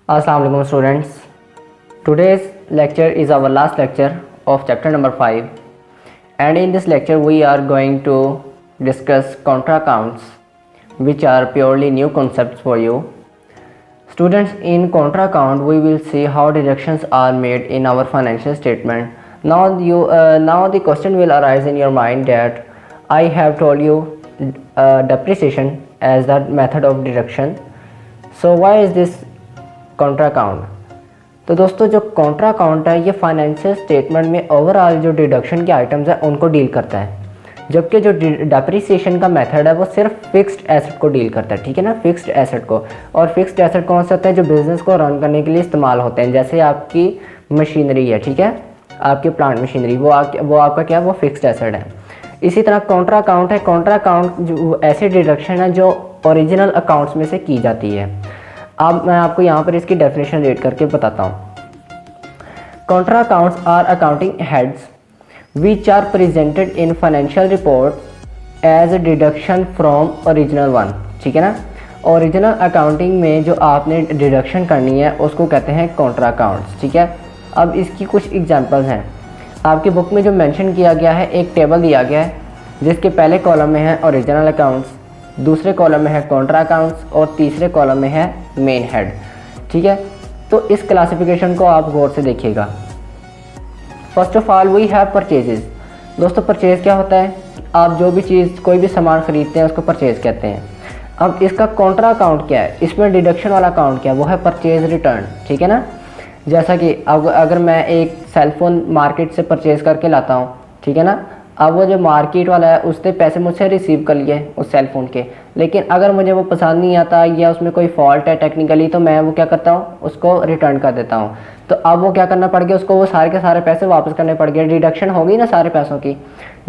Assalamu alaikum students. Today's lecture is our last lecture of chapter number 5, and in this lecture we are going to discuss contra accounts, which are purely new concepts for you. Students, in contra account we will see how deductions are made in our financial statement. Now the question will arise in your mind that I have told you depreciation as the method of deduction. So why is this Contra account? तो दोस्तों, जो Contra account है ये financial statement में overall जो deduction के items हैं उनको डील करता है, जबकि जो डेप्रिसिएशन का मेथड है वो सिर्फ फिक्स्ड एसेट को डील करता है। ठीक है ना, फिक्स्ड एसेट को। और फिक्स्ड एसेट कौन से होते हैं? जो बिजनेस को रन करने के लिए इस्तेमाल होते हैं, जैसे आपकी मशीनरी है, ठीक है, आपकी प्लांट मशीनरी, वो आपका क्या है, वो फिक्स्ड एसेट है। इसी तरह कॉन्ट्रा अकाउंट है। कॉन्ट्रा अकाउंट जो ऐसी डिडक्शन है जो ओरिजिनल अकाउंट्स में से की जाती है। अब मैं आपको यहाँ पर इसकी डेफिनेशन रीड करके बताता हूँ। Contra accounts are accounting heads which are presented in financial report as a deduction from original one. ठीक है ना, ओरिजिनल अकाउंटिंग में जो आपने डिडक्शन करनी है उसको कहते हैं कॉन्ट्रा अकाउंट्स। ठीक है, अब इसकी कुछ एग्जांपल्स हैं। आपकी बुक में जो मेंशन किया गया है, एक टेबल दिया गया है जिसके पहले कॉलम में है ओरिजिनल अकाउंट्स, दूसरे कॉलम में है कॉन्ट्रा अकाउंट्स और तीसरे कॉलम में है मेन हेड। ठीक है, तो इस क्लासिफिकेशन को आप गौर से देखिएगा। First of all we have purchases. दोस्तों, परचेज क्या होता है? आप जो भी चीज़, कोई भी सामान खरीदते हैं उसको परचेज कहते हैं। अब इसका कॉन्ट्रा अकाउंट क्या है? इसमें डिडक्शन वाला अकाउंट क्या है? वो है परचेज रिटर्न। ठीक है ना, जैसा कि अगर मैं एक सेलफोन मार्केट से परचेज करके लाता हूँ, ठीक है ना, अब वो जो मार्केट वाला है उसने पैसे मुझसे रिसीव कर लिए उस सेल फ़ोन के, लेकिन अगर मुझे वो पसंद नहीं आता या उसमें कोई फॉल्ट है टेक्निकली, तो मैं वो क्या करता हूँ, उसको रिटर्न कर देता हूँ। तो अब वो क्या करना पड़ गया, उसको वो सारे के सारे पैसे वापस करने पड़ गए, डिडक्शन हो गई ना सारे पैसों की।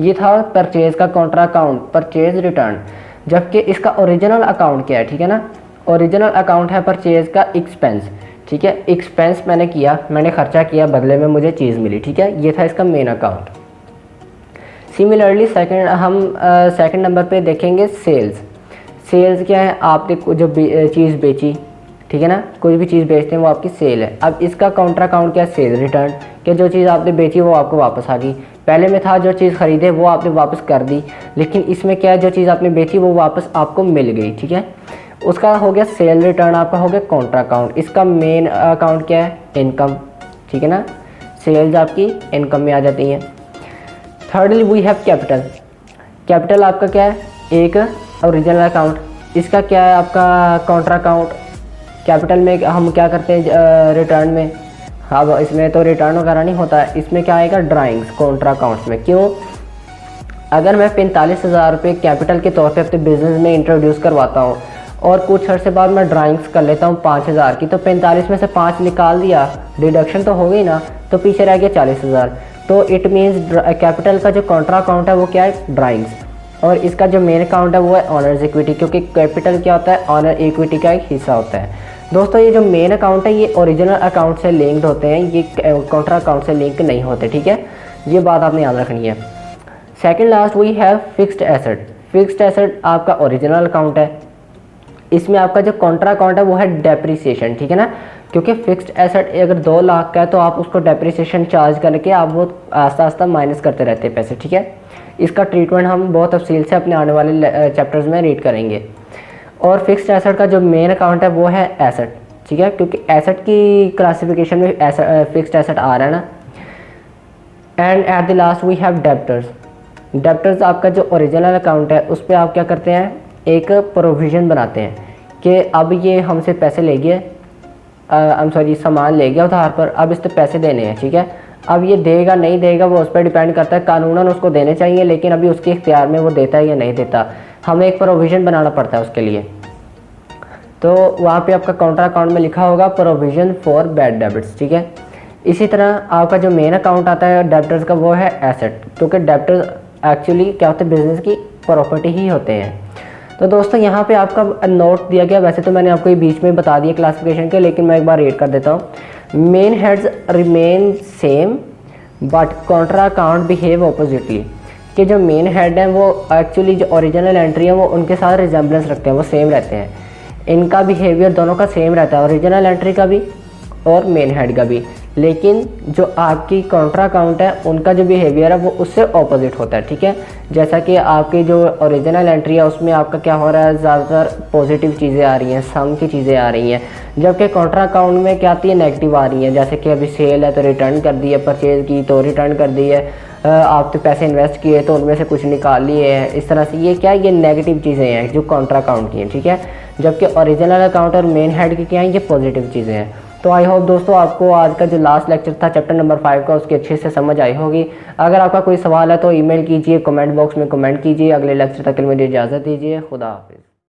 ये था परचेज़ का कॉन्ट्रा अकाउंट, परचेज रिटर्न। जबकि इसका ओरिजिनल अकाउंट क्या है? ठीक है ना, ओरिजिनल अकाउंट है परचेज़ का एक्सपेंस। ठीक है, एक्सपेंस मैंने किया, मैंने खर्चा किया, बदले में मुझे चीज़ मिली। ठीक है, ये था इसका main account. Similarly second number पे देखेंगे सेल्स। सेल्स क्या है? आपने जो चीज़ बेची, ठीक है ना, कोई भी चीज़ बेचते हैं वो आपकी सेल है। अब इसका काउंटर अकाउंट क्या है? सेल रिटर्न, कि जो चीज़ आपने बेची वो आपको वापस आ गई। पहले में था जो चीज़ खरीदे वो आपने वापस कर दी, लेकिन इसमें क्या है, जो चीज़ आपने बेची वो वापस आपको मिल गई। ठीक है, उसका हो गया सेल रिटर्न, आपका हो गया काउंटर अकाउंट। इसका मेन अकाउंट क्या है? इनकम। ठीक है ना, सेल्स आपकी इनकम में आ जाती हैं। Thirdly we have capital. Capital आपका क्या है? एक ओरिजिनल अकाउंट। इसका क्या है? आपका काउंटर अकाउंट। कैपिटल में हम क्या करते हैं रिटर्न में? अब इसमें तो रिटर्न वगैरह नहीं होता है, इसमें क्या आएगा? ड्राइंग्स काउंटर अकाउंट्स में। क्यों? अगर मैं 45,000 रुपये कैपिटल के तौर पे अपने बिजनेस में इंट्रोड्यूस करवाता हूँ और कुछ अर्से बाद मैं ड्राइंग्स कर लेता हूँ 5,000 की, तो 45 में से 5 निकाल दिया, डिडक्शन तो हो गई ना, तो पीछे रह गया 40,000। तो इट मीन्स कैपिटल का जो कॉन्ट्रा अकाउंट है वो क्या है? ड्राइंग्स। और इसका जो मेन अकाउंट है वो है ऑनर्स इक्विटी, क्योंकि कैपिटल क्या होता है? ऑनर इक्विटी का एक हिस्सा होता है। दोस्तों, ये जो मेन अकाउंट है ये ओरिजिनल अकाउंट से लिंक्ड होते हैं, ये कॉन्ट्रा अकाउंट से लिंक नहीं होते। ठीक है, ये बात आपने याद रखनी है। Second last we have fixed asset. Fixed asset आपका ओरिजिनल अकाउंट है। इसमें आपका जो कॉन्ट्रा अकाउंट है वो है डेप्रिसिएशन। ठीक है ना, क्योंकि फिक्स्ड एसेट अगर 2 लाख का है तो आप उसको डेप्रिसिएशन चार्ज करके आप वो आस्ता आस्ता माइनस करते रहते हैं पैसे। ठीक है, इसका ट्रीटमेंट हम बहुत तफसील से अपने आने वाले चैप्टर्स में रीड करेंगे। और फिक्स्ड एसेट का जो मेन अकाउंट है वो है एसेट। ठीक है, क्योंकि एसेट की क्लासिफिकेशन में फिक्स्ड एसेट आ रहा है ना। And at the last we have debtors. Debtors आपका जो ओरिजिनल अकाउंट है उस पर आप क्या करते हैं? एक प्रोविज़न बनाते हैं कि अब ये हमसे पैसे ले गए, सामान ले गया उधार पर, अब इस पर पैसे देने हैं। ठीक है, अब ये देगा नहीं देगा वो उस पर डिपेंड करता है। कानूनन उसको देने चाहिए, लेकिन अभी उसके इख्तियार में वो देता है या नहीं देता, हमें एक प्रोविज़न बनाना पड़ता है उसके लिए। तो वहाँ पे आपका काउंटर अकाउंट में लिखा होगा प्रोविज़न फॉर बैड डेबिट्स। ठीक है, इसी तरह आपका जो मेन अकाउंट आता है डेब्टर्स का वो है एसेट, क्योंकि डेब्टर्स एक्चुअली क्या होते हैं? बिजनेस की प्रॉपर्टी ही होते हैं। तो दोस्तों, यहाँ पे आपका नोट दिया गया, वैसे तो मैंने आपको ये बीच में बता दिया क्लासिफिकेशन के, लेकिन मैं एक बार रीड कर देता हूँ। Main heads remain same but Contra account behave oppositely. कि जो मेन हेड हैं वो एक्चुअली जो ओरिजिनल एंट्री है वो उनके साथ रिजेम्बलेंस रखते हैं, वो सेम रहते हैं, इनका बिहेवियर दोनों का सेम रहता है, ओरिजिनल एंट्री का भी और मेन हेड का भी। लेकिन जो आपकी कॉन्ट्रा अकाउंट है उनका जो बिहेवियर है वो उससे ऑपोजिट होता है, ठीक है। जैसा कि आपकी जो ओरिजिनल एंट्री है उसमें आपका क्या हो रहा है, ज़्यादातर पॉजिटिव चीज़ें आ रही हैं, सम की चीज़ें आ रही हैं, जबकि कॉन्ट्रा अकाउंट में क्या आती है, नेगेटिव आ रही हैं। जैसे कि अभी सेल है तो रिटर्न कर दी है, परचेज़ की तो रिटर्न कर दी है, आप तो पैसे इन्वेस्ट किए तो उनमें से कुछ निकाल लिए हैं। इस तरह से ये क्या है, ये नेगेटिव चीज़ें हैं जो कॉन्ट्रा अकाउंट की हैं, ठीक है। जबकि ओरिजिनल अकाउंट और मेन हेड की क्या हैं, ये पॉजिटिव चीज़ें हैं। तो आई होप दोस्तों आपको आज का जो लास्ट लेक्चर था चैप्टर नंबर 5 का उसकी अच्छे से समझ आई होगी। अगर आपका कोई सवाल है तो ईमेल कीजिए, कमेंट बॉक्स में कमेंट कीजिए। अगले लेक्चर तक के लिए मुझे इजाज़त दीजिए। खुदा हाफिज़।